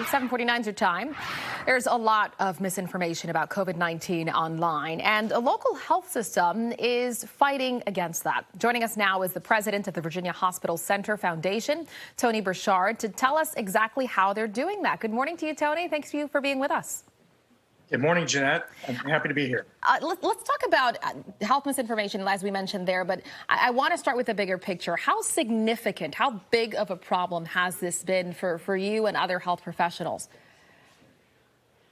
news. 7:49 is your time. There's a lot of misinformation about COVID-19 online, and a local health system is fighting against that. Joining us now is the president of the Virginia Hospital Center Foundation, Tony Burchard, to tell us exactly how they're doing that. Good morning to you, Tony. Thanks for being with us. Good morning, Jeanette. I'm happy to be here. Let's talk about health misinformation, as we mentioned there, but I want to start with the bigger picture. How significant, how big of a problem has this been for you and other health professionals?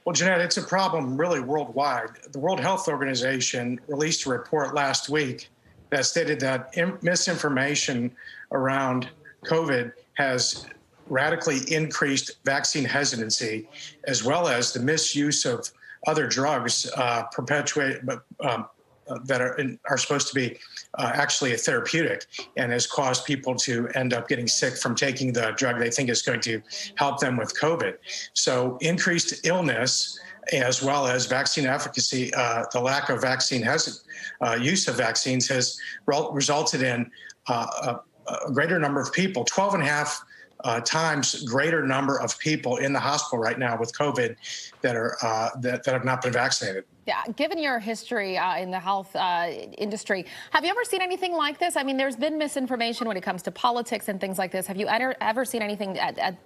Well, Jeanette, it's a problem really worldwide. The World Health Organization released a report last week that stated that misinformation around COVID has radically increased vaccine hesitancy, as well as the misuse of other drugs that are supposed to be actually a therapeutic, and has caused people to end up getting sick from taking the drug they think is going to help them with COVID. So increased illness, as well as vaccine efficacy, the lack of vaccine use of vaccines has resulted in a greater number of people, 12.5 times greater number of people in the hospital right now with COVID that have not been vaccinated. Yeah, given your history in the health industry, have you ever seen anything like this? I mean, there's been misinformation when it comes to politics and things like this. Have you ever seen anything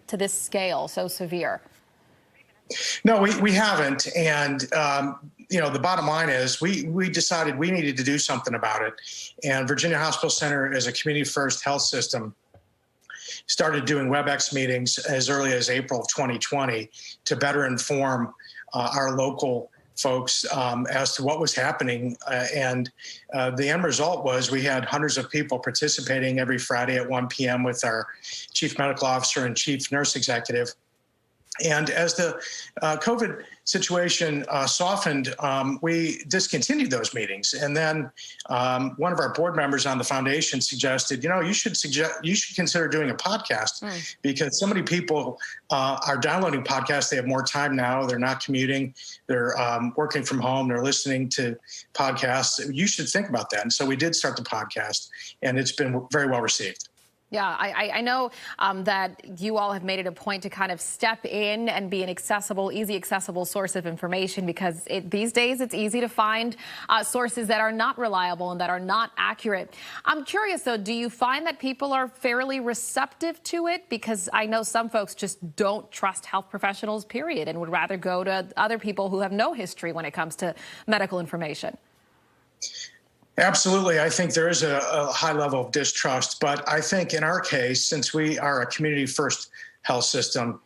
to this scale, so severe? No, we haven't. And, the bottom line is we decided we needed to do something about it. And Virginia Hospital Center is a community-first health system, started doing WebEx meetings as early as April of 2020 to better inform our local folks as to what was happening. And the end result was we had hundreds of people participating every Friday at 1 p.m. with our chief medical officer and chief nurse executive. And as the COVID situation softened, we discontinued those meetings. And then one of our board members on the foundation suggested, you should consider doing a podcast because so many people are downloading podcasts. They have more time now. They're not commuting. They're working from home. They're listening to podcasts. You should think about that. And so we did start the podcast, and it's been very well received. Yeah, I know that you all have made it a point to kind of step in and be an easy accessible source of information, because these days it's easy to find sources that are not reliable and that are not accurate. I'm curious, though, do you find that people are fairly receptive to it? Because I know some folks just don't trust health professionals, period, and would rather go to other people who have no history when it comes to medical information. Absolutely. I think there is a high level of distrust. But I think in our case, since we are a community-first health system,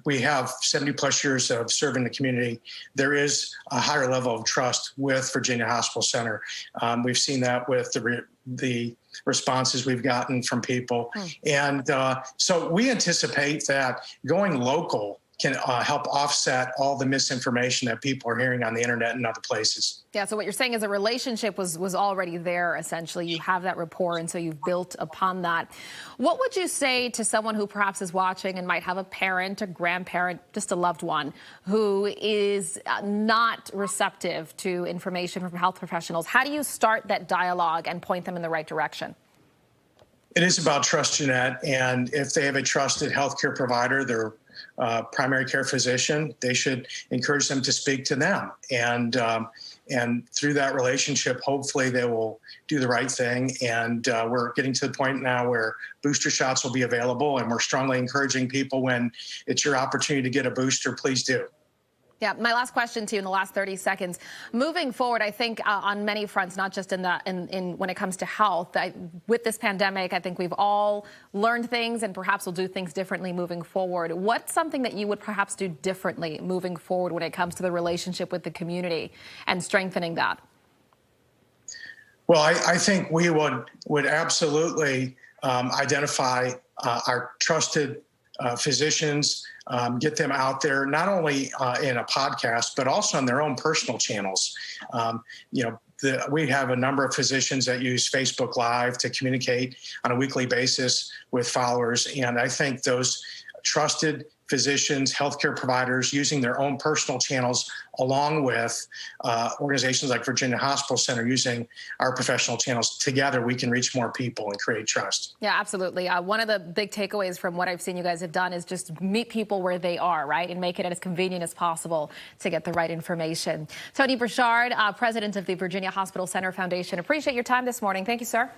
we have 70-plus years of serving the community, there is a higher level of trust with Virginia Hospital Center. We've seen that with the responses we've gotten from people. And so we anticipate that going local can help offset all the misinformation that people are hearing on the internet and other places. Yeah, so what you're saying is a relationship was already there, essentially. You have that rapport, and so you've built upon that. What would you say to someone who perhaps is watching and might have a parent, a grandparent, just a loved one, who is not receptive to information from health professionals? How do you start that dialogue and point them in the right direction? It is about trust, Jeanette, and if they have a trusted healthcare provider, their primary care physician, they should encourage them to speak to them. And through that relationship, hopefully they will do the right thing. And we're getting to the point now where booster shots will be available, and we're strongly encouraging people, when it's your opportunity to get a booster, please do. Yeah, my last question to you in the last 30 seconds. Moving forward, I think on many fronts, not just in when it comes to health, with this pandemic, I think we've all learned things and perhaps will do things differently moving forward. What's something that you would perhaps do differently moving forward when it comes to the relationship with the community and strengthening that? Well, I think we would absolutely identify our trusted physicians, get them out there, not only in a podcast, but also on their own personal channels. We have a number of physicians that use Facebook Live to communicate on a weekly basis with followers. And I think those trusted physicians, healthcare providers using their own personal channels, along with organizations like Virginia Hospital Center using our professional channels. Together, we can reach more people and create trust. Yeah, absolutely. One of the big takeaways from what I've seen you guys have done is just meet people where they are, right, and make it as convenient as possible to get the right information. Tony Burchard, president of the Virginia Hospital Center Foundation, appreciate your time this morning. Thank you, sir.